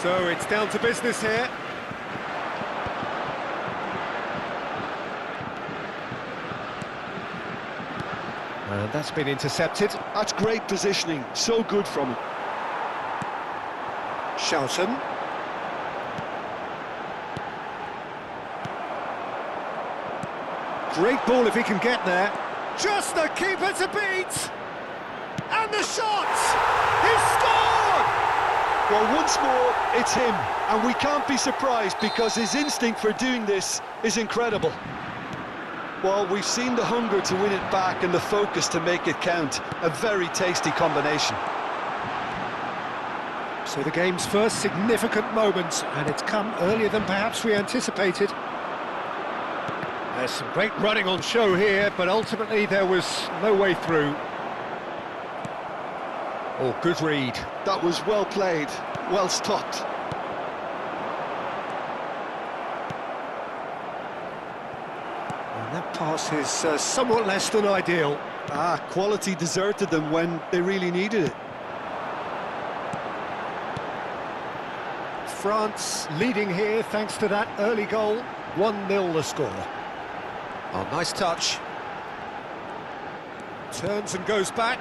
So it's down to business here. And that's been intercepted. That's great positioning, so good from him. Shelton. Great ball if he can get there. Just the keeper to beat! And the shot! He scored! Well, once more, it's him. And we can't be surprised because his instinct for doing this is incredible. Well, we've seen the hunger to win it back and the focus to make it count. A very tasty combination. So the game's first significant moment, and it's come earlier than perhaps we anticipated. There's some great running on show here, but ultimately there was no way through. Oh, good read. That was well played, well stopped. And that pass is somewhat less than ideal. Quality deserted them when they really needed it. France leading here thanks to that early goal. 1-0 the score. Oh, nice touch. Turns and goes back.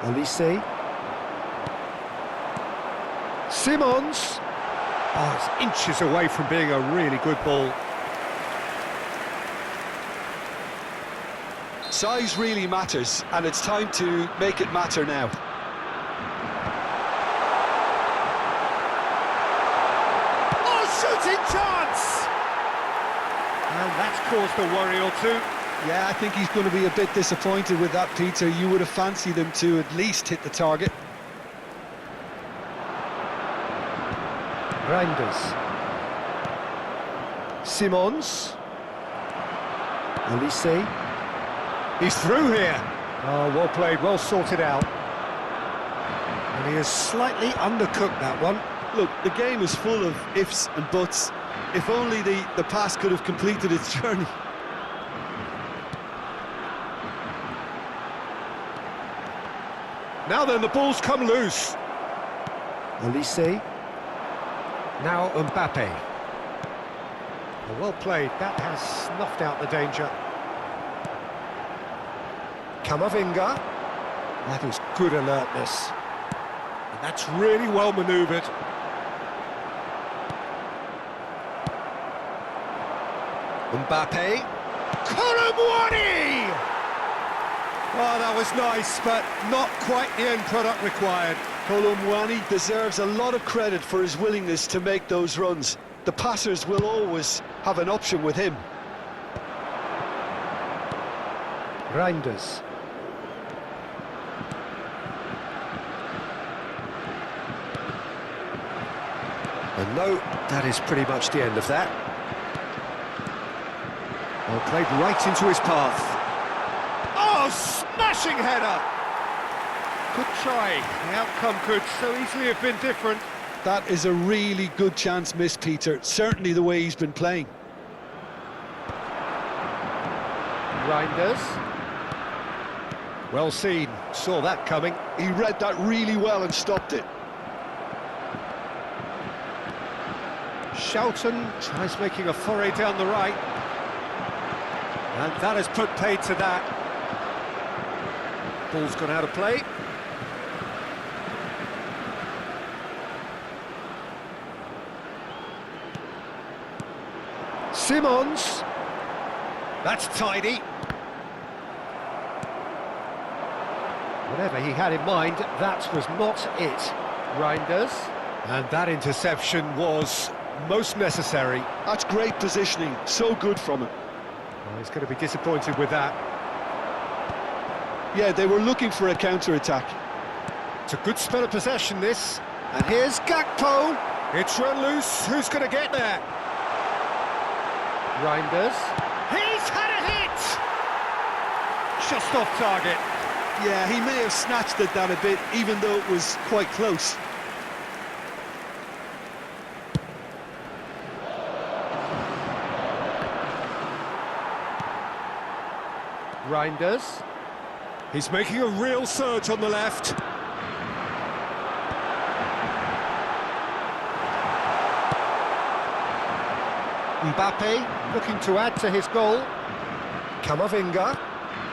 Olise. Simons. Oh, it's inches away from being a really good ball. Size really matters, and it's time to make it matter now. Oh, shooting chance! And that's caused a worry or two. Yeah, I think he's going to be a bit disappointed with that, Peter. You would have fancied him to at least hit the target. Reinders. Simons. Olise. He's through here. Oh, well played, well sorted out. And he has slightly undercooked that one. Look, the game is full of ifs and buts. If only the pass could have completed its journey. Now then, the ball's come loose. Olise. Now Mbappe. Well played, that has snuffed out the danger. Camavinga. That is good alertness. And that's really well manoeuvred. Mbappe. Colomwani! Oh, that was nice, but not quite the end product required. Colomwani deserves a lot of credit for his willingness to make those runs. The passers will always have an option with him. Reinders. And no, that is pretty much the end of that. Well, played right into his path. Oh, smashing header! Good try. The outcome could so easily have been different. That is a really good chance missed, Peter. Certainly the way he's been playing. Reinders. Well seen. Saw that coming. He read that really well and stopped it. Shelton tries making a foray down the right. And that has put paid to that. Ball's gone out of play. Simons. That's tidy. Whatever he had in mind, that was not it. Reinders. And that interception was most necessary. That's great positioning, so good from him. Well, he's going to be disappointed with that. Yeah, they were looking for a counter-attack. It's a good spell of possession, this. And here's Gakpo. It's run loose. Who's going to get there? Reinders. He's had a hit! Just off target. Yeah, he may have snatched at that a bit, even though it was quite close. Reinders. He's making a real surge on the left. Mbappe looking to add to his goal. Camavinga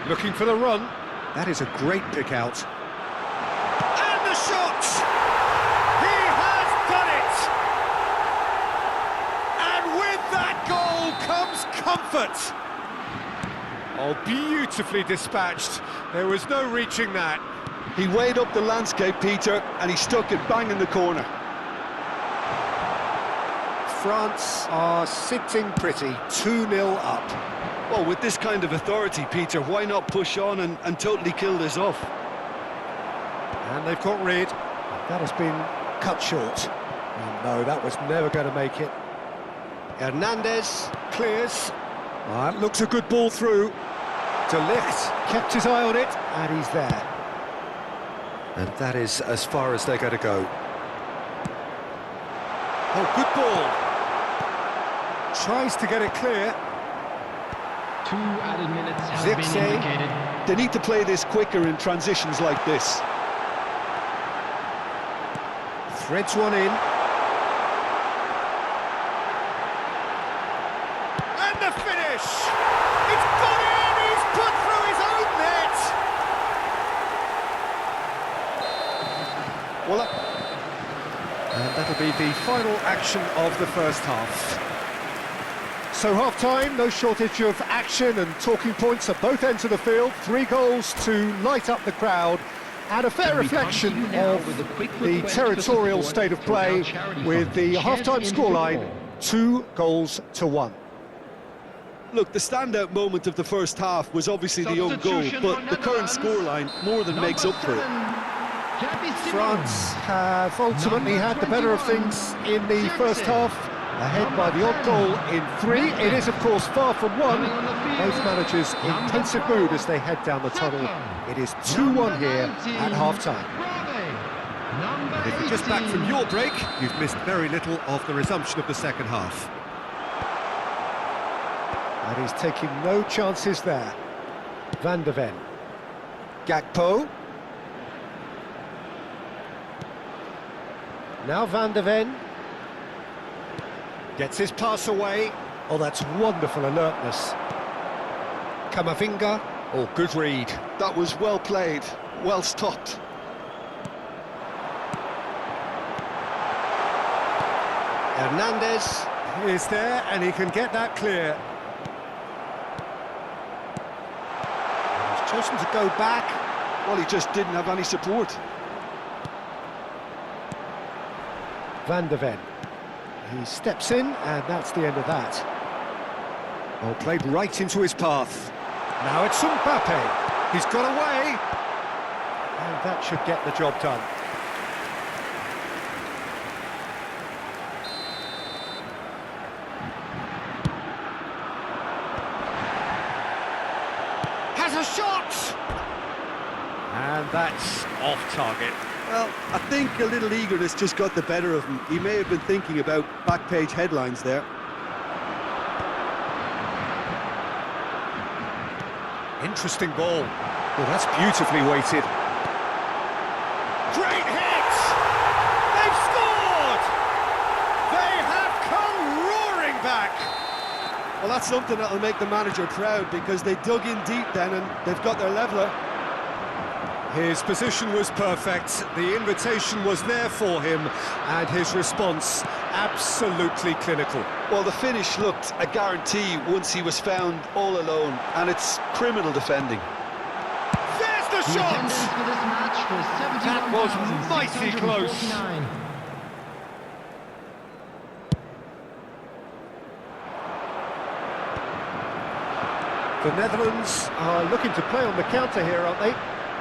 looking for the run. That is a great pick out. And the shot! He has done it! And with that goal comes comfort. Oh, beautifully dispatched. There was no reaching that. He weighed up the landscape, Peter, and he stuck it bang in the corner. France are sitting pretty, 2-0 up. Well, with this kind of authority, Peter, why not push on and totally kill this off? And they've got rid. That has been cut short. And no, that was never going to make it. Hernandez clears. That looks a good ball through. De Ligt kept his eye on it, and he's there. And that is as far as they're going to go. Oh, good ball. Tries to get it clear. 2 added minutes have been indicated. They need to play this quicker in transitions like this. Threads one in. And the finish! It's gone in! He's put through his own net! Well, and that'll be the final action of the first half. So half-time, no shortage of action and talking points at both ends of the field. 3 goals to light up the crowd, and a fair reflection of the territorial state of play with the half-time scoreline, 2-1. look, the standout moment of the first half was obviously the own goal, but the current scoreline more than makes up for it. France have ultimately had the better of things in the first half, ahead by the odd goal in 3. It is, of course, far from 1. Both managers in pensive mood as they head down the tunnel. It is 2-1 here at half-time. And if you're just back from your break, you've missed very little of the resumption of the second half. And he's taking no chances there. Van de Ven. Gakpo. Now Van de Ven. Gets his pass away. Oh, that's wonderful alertness. Camavinga. Oh, good read. That was well played, well stopped. Hernandez is there, and he can get that clear. He's chosen to go back. Well, he just didn't have any support. Van de Ven. He steps in, and that's the end of that. Oh, played right into his path. Now it's Mbappe. He's got away. And that should get the job done. Has a shot! And that's off target. Well, I think a little eagerness just got the better of him. He may have been thinking about back-page headlines there. Interesting ball. Oh, that's beautifully weighted. Great hit! They've scored! They have come roaring back! Well, that's something that'll make the manager proud, because they dug in deep then and they've got their leveller. His position was perfect, the invitation was there for him, and his response absolutely clinical. Well, the finish looked a guarantee once he was found all alone, and it's criminal defending. There's the shot! That was mighty close. The Netherlands are looking to play on the counter here, aren't they?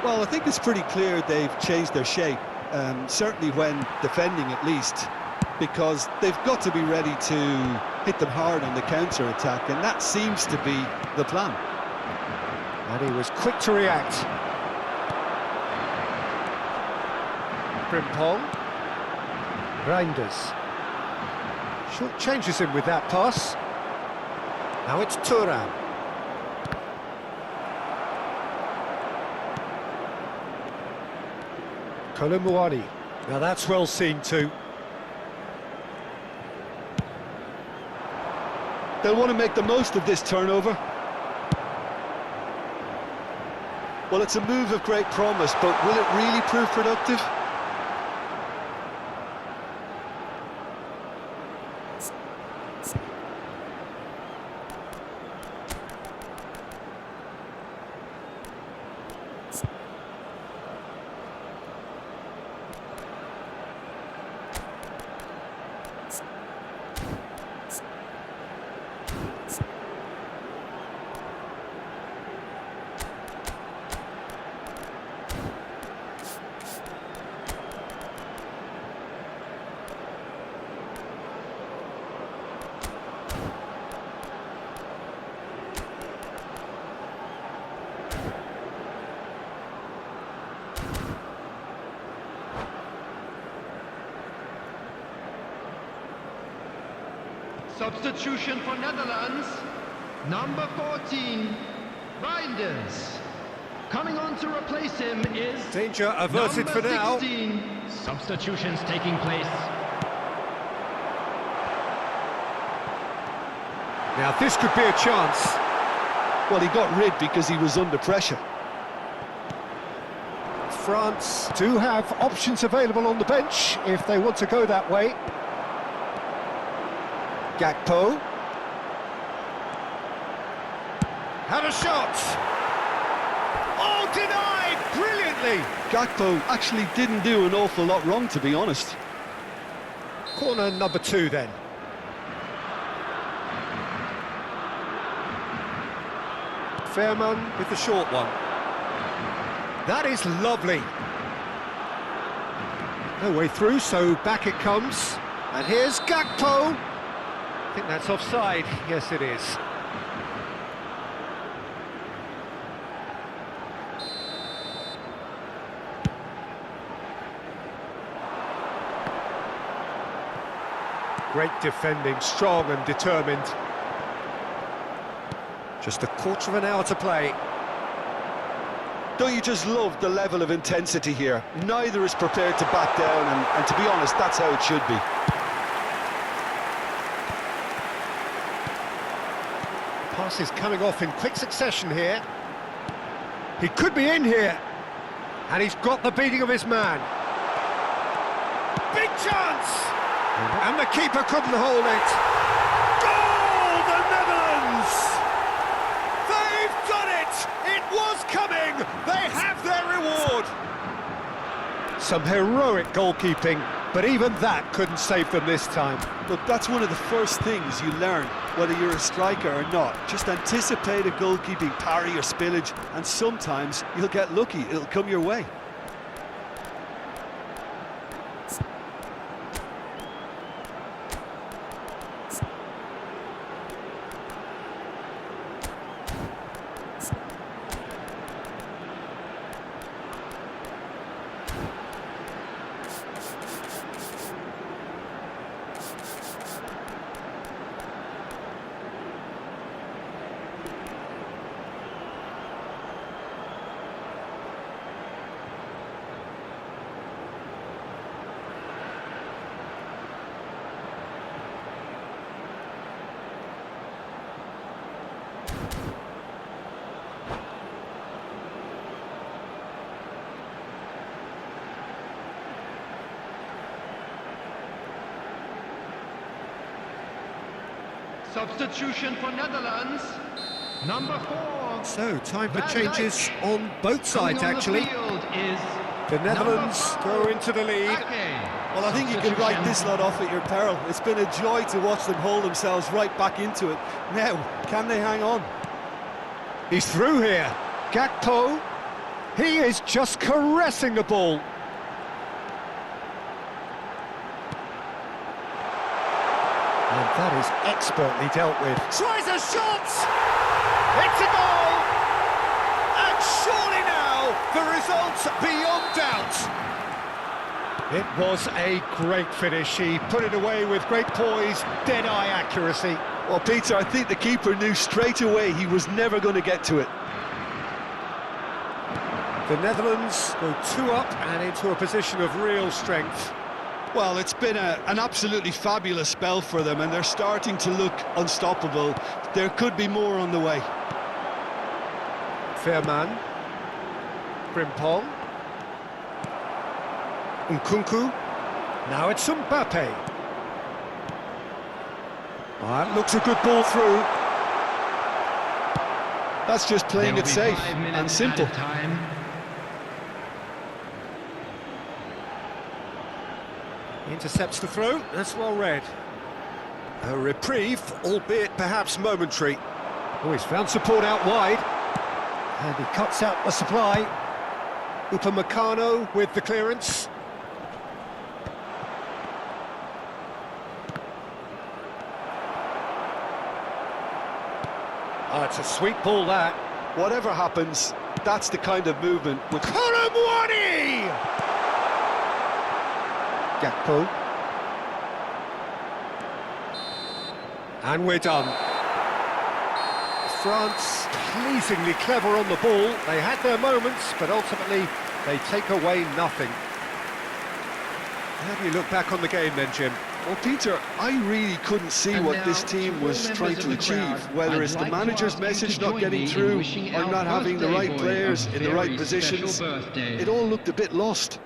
Well, I think it's pretty clear they've changed their shape, certainly when defending at least, because they've got to be ready to hit them hard on the counter-attack, and that seems to be the plan. And he was quick to react. Frimpong. Reinders. Short changes him with that pass. Now it's Thuram. Colomboani. Now that's well seen too. They'll want to make the most of this turnover. Well, it's a move of great promise, but will it really prove productive? Substitution for Netherlands, number 14, Reinders. Coming on to replace him is Danger averted number for now. 16. Substitutions taking place. Now this could be a chance. Well, he got rid because he was under pressure. France do have options available on the bench if they want to go that way. Gakpo. Had a shot. Oh, denied! Brilliantly! Gakpo actually didn't do an awful lot wrong, to be honest. Corner number 2 then. Fairman with the short one. That is lovely. No way through, so back it comes. And here's Gakpo. I think that's offside. Yes, it is. Great defending, strong and determined. Just a quarter of an hour to play. Don't you just love the level of intensity here? Neither is prepared to back down, and to be honest, that's how it should be. Pass is coming off in quick succession here. He could be in here. And he's got the beating of his man. Big chance! And the keeper couldn't hold it. Goal, the Netherlands! They've done it! It was coming! They have their reward! Some heroic goalkeeping, but even that couldn't save them this time. Look, that's one of the first things you learn, whether you're a striker or not. Just anticipate a goalkeeping parry or spillage, and sometimes you'll get lucky, it'll come your way. Substitution for Netherlands, number 4. So, time for Van changes Dijk. on both sides, Coming on actually. the field is The Netherlands number go into the lead. Well, I think you can write this lot off at your peril. It's been a joy to watch them hold themselves right back into it. Now, can they hang on? He's through here. Gakpo. He is just caressing the ball. And that is expertly dealt with. Tries a shot! It's a goal! And surely now, the result's beyond doubt. It was a great finish. He put it away with great poise, dead-eye accuracy. Well, Peter, I think the keeper knew straight away he was never going to get to it. The Netherlands go 2 up and into a position of real strength. Well, it's been an absolutely fabulous spell for them, and they're starting to look unstoppable. There could be more on the way. Fairman. Frimpong. Nkunku. Now it's Mbappe. That looks a good ball through. That's just playing There it will be safe 5 minutes and simple. added time. Intercepts the throw, that's well read. A reprieve, albeit perhaps momentary. Oh, he's found support out wide. And he cuts out the supply. Upamecano with the clearance. Oh, it's a sweet ball, that. Whatever happens, that's the kind of movement which... Colomwani! Gakpo. And we're done. France pleasingly clever on the ball. They had their moments, but ultimately they take away nothing. How do you look back on the game then, Jim? Well, Peter, I really couldn't see And what now, this team to all was members trying of to the achieve, crowd, whether I'd it's the like to manager's ask you message to not join getting me in through wishing or our not having the birthday right boy players a in the right very positions. special birthday. It all looked a bit lost.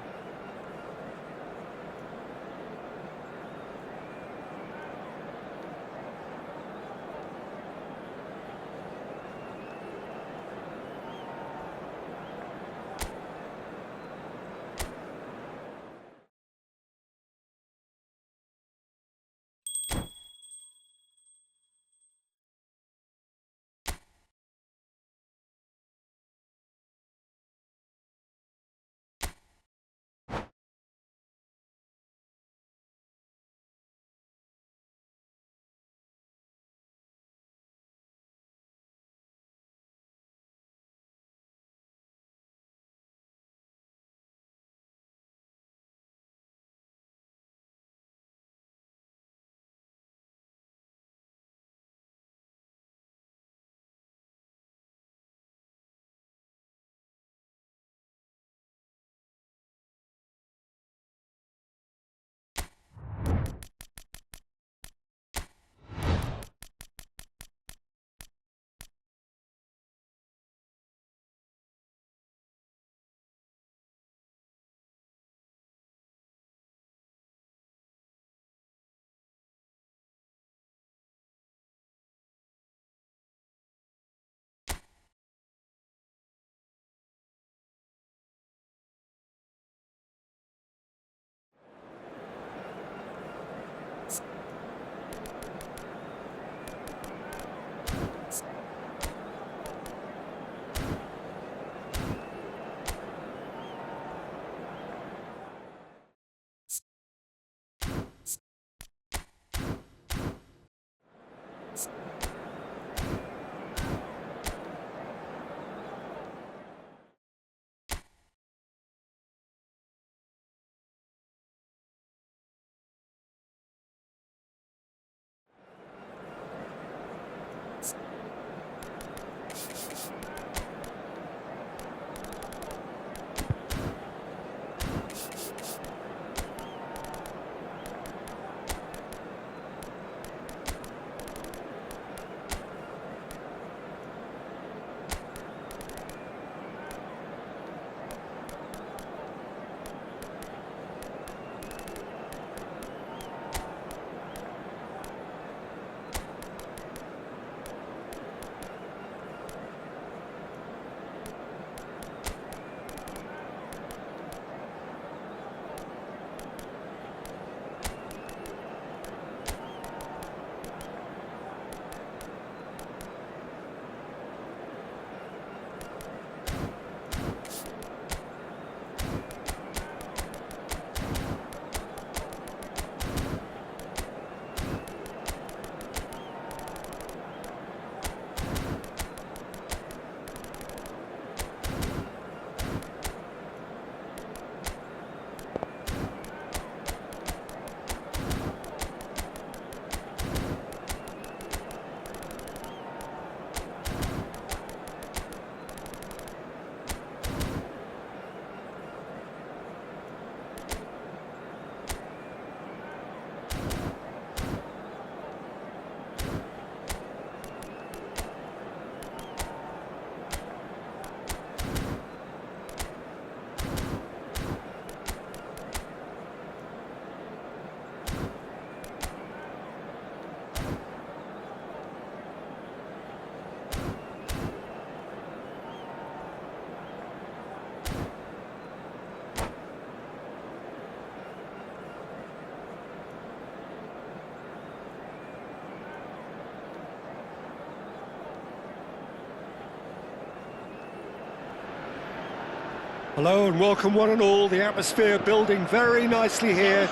Hello and welcome one and all. The atmosphere building very nicely here.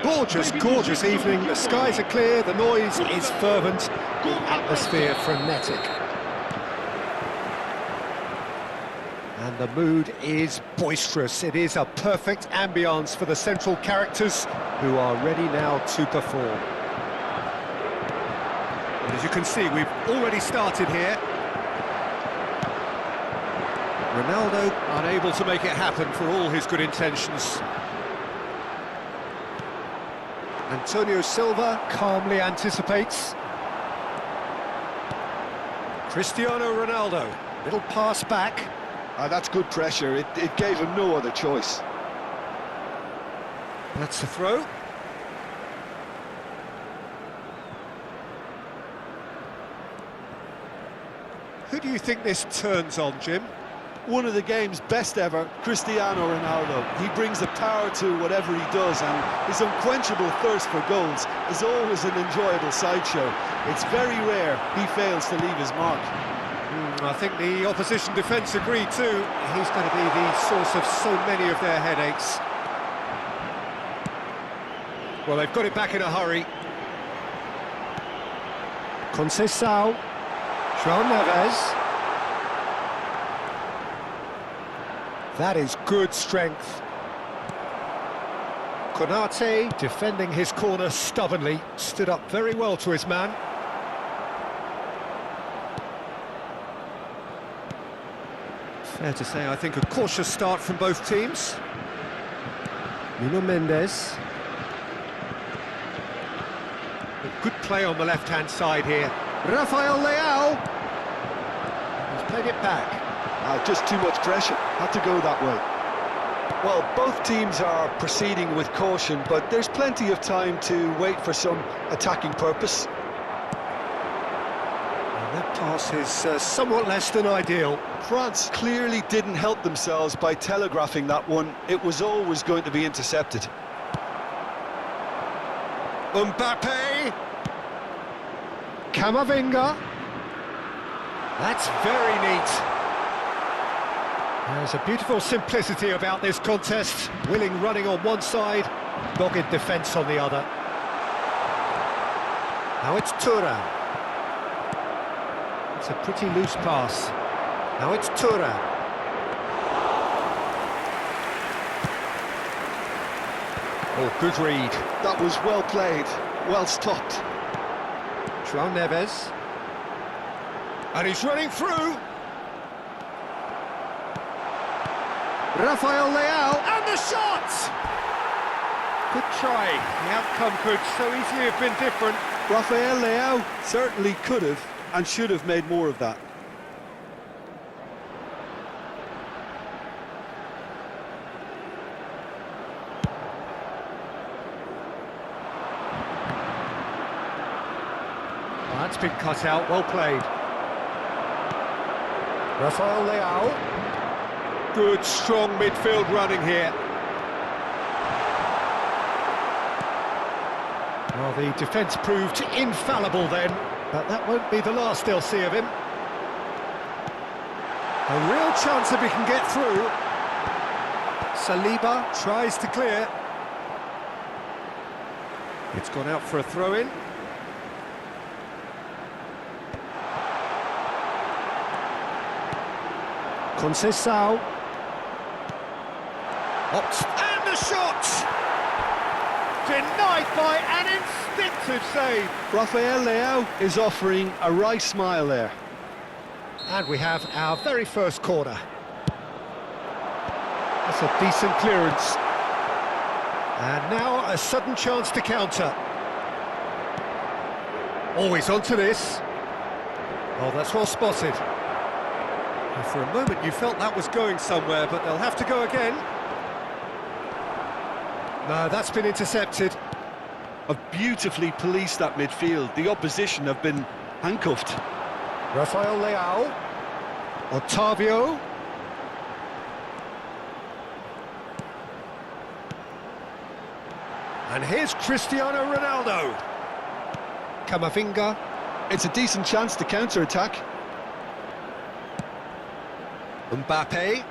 Gorgeous, gorgeous evening. The skies are clear, the noise is fervent, the atmosphere frenetic. And the mood is boisterous. It is a perfect ambience for the central characters who are ready now to perform. And as you can see, we've already started here. Ronaldo unable to make it happen for all his good intentions. Antonio Silva calmly anticipates. Cristiano Ronaldo, little pass back. That's good pressure. It gave him no other choice. That's the throw. Who do you think this turns on, Jim? One of the game's best ever, Cristiano Ronaldo. He brings the power to whatever he does, and his unquenchable thirst for goals is always an enjoyable sideshow. It's very rare he fails to leave his mark. I think the opposition defence agree too. He's going to be the source of so many of their headaches. Well, they've got it back in a hurry. Conceição, João Neves. That is good strength. Konate, defending his corner stubbornly, stood up very well to his man. Fair to say, I think, a cautious start from both teams. Nuno Mendes. A good play on the left-hand side here. Rafael Leao. He's played it back. Just too much pressure, had to go that way. Well, both teams are proceeding with caution, but there's plenty of time to wait for some attacking purpose. And that pass is somewhat less than ideal. France clearly didn't help themselves by telegraphing that one. It was always going to be intercepted. Mbappe. Camavinga. That's very neat. There's a beautiful simplicity about this contest. Willing running on one side, dogged defence on the other. Now it's Thuram. It's a pretty loose pass. Now it's Thuram. Oh, good read. That was well played, well stopped. João Neves. And he's running through. Rafael Leao, and the shot! Good try. The outcome could so easily have been different. Rafael Leao certainly could have and should have made more of that. Well, that's been cut out, well played. Rafael Leao. Good, strong midfield running here. Well, the defence proved infallible then, but that won't be the last they'll see of him. A real chance if he can get through. Saliba tries to clear. It's gone out for a throw-in. Conceição. And the shot! Denied by an instinctive save. Rafael Leao is offering a wry smile there. And we have our very first corner. That's a decent clearance. And now a sudden chance to counter. Always onto this. Oh, that's well spotted. And for a moment you felt that was going somewhere, but they'll have to go again. No, that's been intercepted. Have beautifully policed that midfield. The opposition have been handcuffed. Rafael Leao. Otavio. And here's Cristiano Ronaldo. Camavinga. It's a decent chance to counter-attack. Mbappe.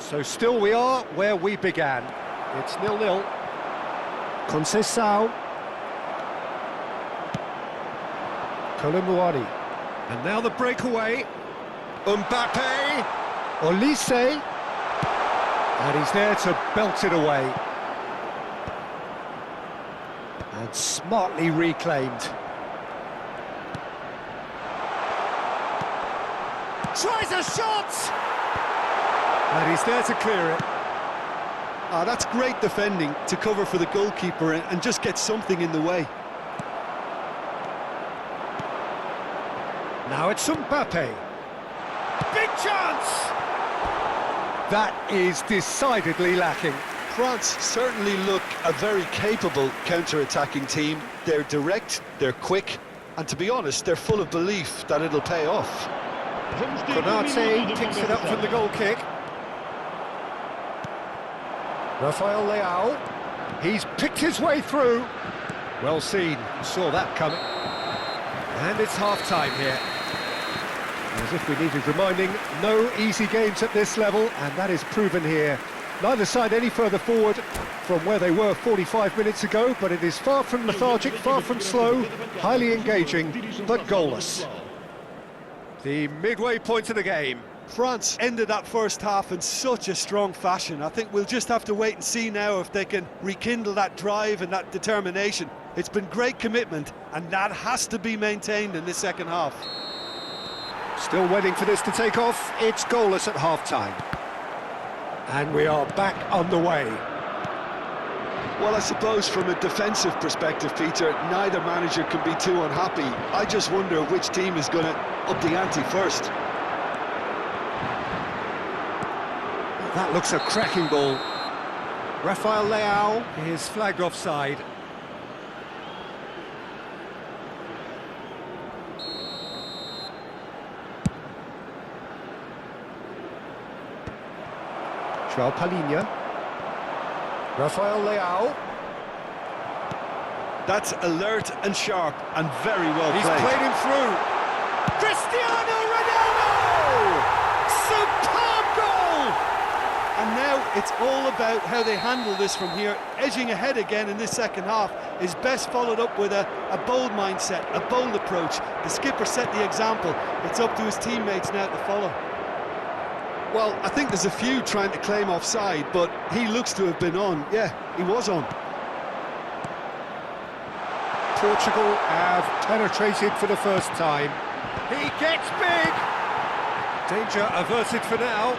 So still we are where we began. It's 0-0. Conceição. Colomboani. And now the breakaway. Mbappe. Olise. And he's there to belt it away. And smartly reclaimed. Tries a shot! And he's there to clear it. That's great defending to cover for the goalkeeper and just get something in the way. Now it's Mbappe. Big chance! That is decidedly lacking. France certainly look a very capable counter-attacking team. They're direct, they're quick, and to be honest, they're full of belief that it'll pay off. Konate picks it up from the goal kick. Rafael Leao. He's picked his way through. Well seen, saw that coming. And it's half-time here. As if we needed reminding, no easy games at this level, and that is proven here. Neither side any further forward from where they were 45 minutes ago, but it is far from lethargic, far from slow, highly engaging, but goalless. The midway point of the game. France ended that first half in such a strong fashion. I think we'll just have to wait and see now if they can rekindle that drive and that determination. It's been great commitment, and that has to be maintained in this second half. Still waiting for this to take off. It's goalless at half-time. And we are back underway. Well, I suppose from a defensive perspective, Peter, neither manager can be too unhappy. I just wonder which team is going to up the ante first. That looks a cracking ball. Rafael Leao is flagged offside. João Palhinha. Rafael Leao. That's alert and sharp and very well played. He's played him through. Cristiano Ronaldo! Superb goal! And now it's all about how they handle this from here. Edging ahead again in this second half is best followed up with a bold mindset, a bold approach. The skipper set the example. It's up to his teammates now to follow. Well, I think there's a few trying to claim offside, but he looks to have been on. Yeah, he was on. Portugal have penetrated for the first time. He gets big! Danger averted for now.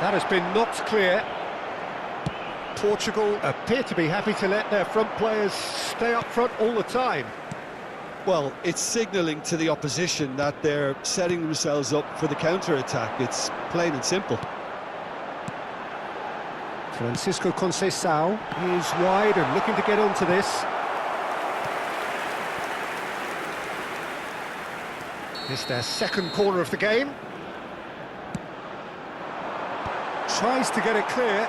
That has been knocked clear. Portugal appear to be happy to let their front players stay up front all the time. Well, it's signalling to the opposition that they're setting themselves up for the counter-attack. It's plain and simple. Francisco Conceição is wide and looking to get onto this. It's their second corner of the game. Tries to get it clear.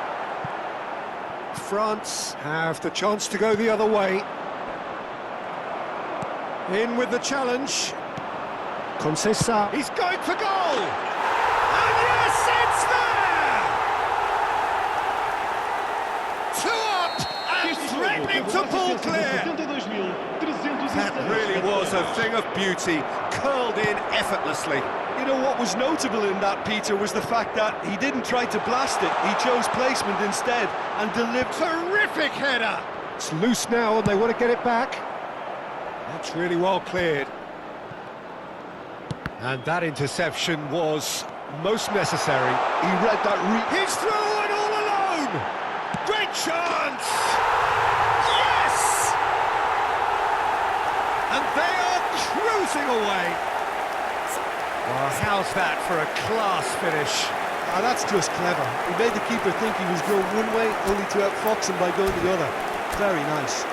France have the chance to go the other way. In with the challenge. Conceição. He's going for goal! And yes, it's there! 2 up and threatening to pull clear. That really was a thing of beauty, curled in effortlessly. You know what was notable in that, Peter, was the fact that he didn't try to blast it. He chose placement instead and delivered. Terrific header! It's loose now and they want to get it back. That's really well cleared. And that interception was most necessary. He read that. He's through and all alone! Great chance! Yes! And they are cruising away. Well, how's that for a class finish? That's just clever. He made the keeper think he was going one way, only to outfox him by going the other. Very nice.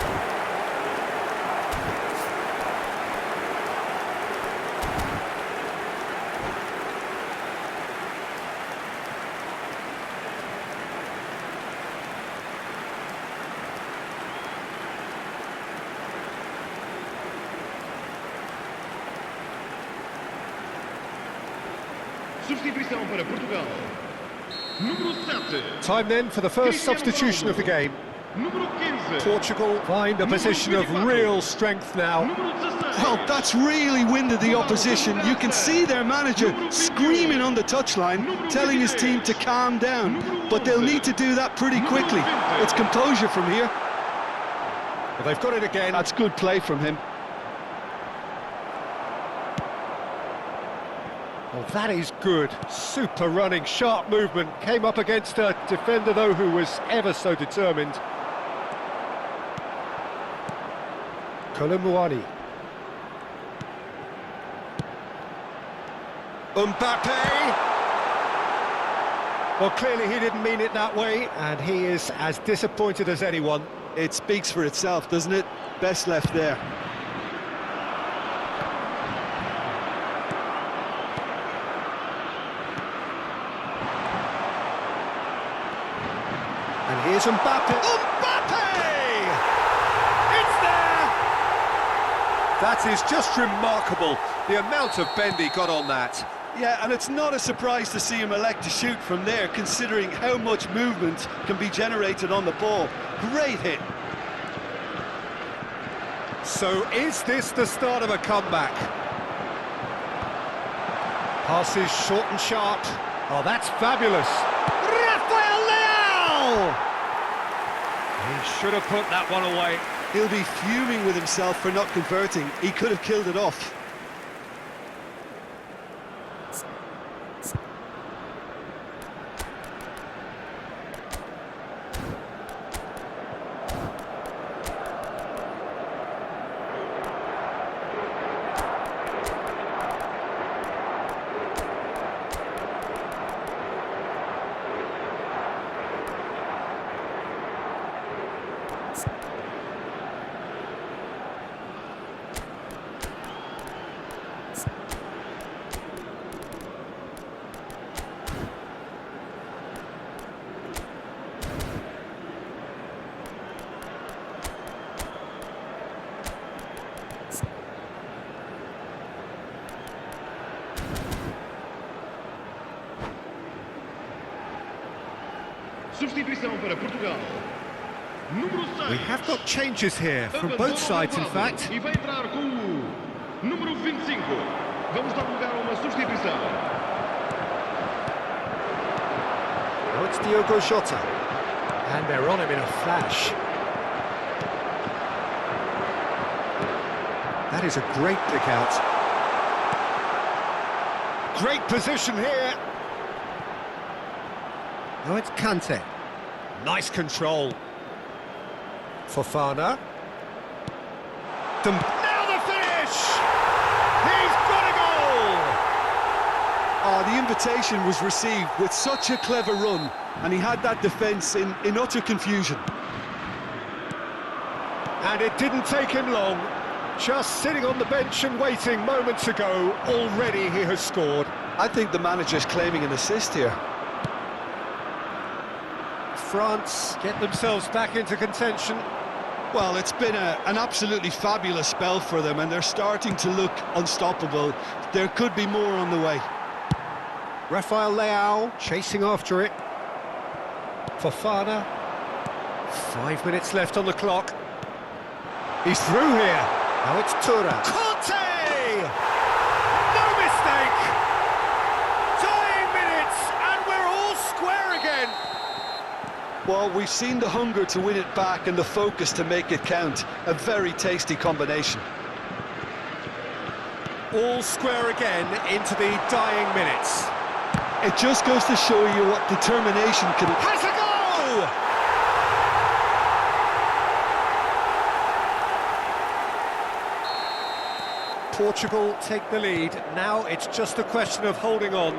Substituição para Portugal. Número 7. Time then for the first substitution of the game. Número 15. Portugal find a position of real strength now. Número 16. Well, that's really winded the opposition. You can see their manager screaming on the touchline, telling his team to calm down. But they'll need to do that pretty quickly. It's composure from here. Well, they've got it again. That's good play from him. Well, that is good. Super running, sharp movement. Came up against a defender, though, who was ever so determined. Kolumuani. Mbappe! Well, clearly he didn't mean it that way, and he is as disappointed as anyone. It speaks for itself, doesn't it? Best left there. And here's Mbappe. Mbappe! It's there! That is just remarkable, the amount of bend he got on that. Yeah, and it's not a surprise to see him elect to shoot from there, considering how much movement can be generated on the ball. Great hit. So is this the start of a comeback? Passes short and sharp. Oh, that's fabulous. Rafael Leao! He should have put that one away. He'll be fuming with himself for not converting. He could have killed it off. Substituição para Portugal. Número 6. We have got changes here, from both sides in fact. E vai entrar com o número 25. Vamos dar lugar a uma substituição. Now it's Diogo Jota. And they're on him in a flash. That is a great pick out. Great position here. Now it's Kante. Nice control. Fofana. Now the finish! He's got a goal! Oh, the invitation was received with such a clever run, and he had that defence in utter confusion. And it didn't take him long. Just sitting on the bench and waiting moments ago, already he has scored. I think the manager's claiming an assist here. France get themselves back into contention. Well, it's been an absolutely fabulous spell for them, and they're starting to look unstoppable. There could be more on the way. Rafael Leao chasing after it. Fofana. 5 minutes left on the clock. He's through here. Now it's Tura. Conte! No mistake! Dying minutes, and we're all square again. Well, we've seen the hunger to win it back and the focus to make it count. A very tasty combination. All square again into the dying minutes. It just goes to show you what determination can... Has a goal! Portugal take the lead. Now it's just a question of holding on.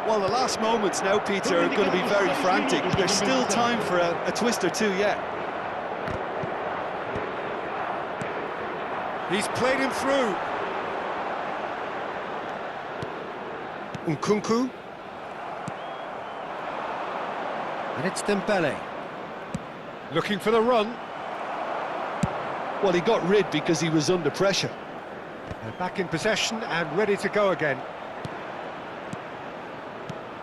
Well, the last moments now, Peter, are going to be very frantic. There's still time for a twist or two yet. He's played him through. Nkunku. And it's Dembele. Looking for the run. Well, he got rid because he was under pressure. They're back in possession and ready to go again.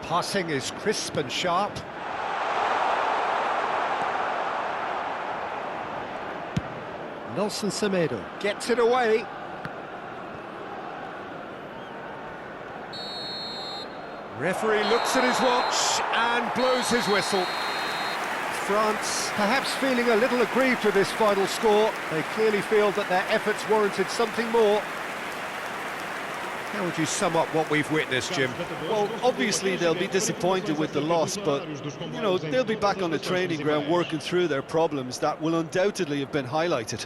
Passing is crisp and sharp. Nelson Semedo gets it away. Referee looks at his watch and blows his whistle. France perhaps feeling a little aggrieved with this final score. They clearly feel that their efforts warranted something more. How would you sum up what we've witnessed, Jim? Well, obviously they'll be disappointed with the loss, but, you know, they'll be back on the training ground working through their problems that will undoubtedly have been highlighted.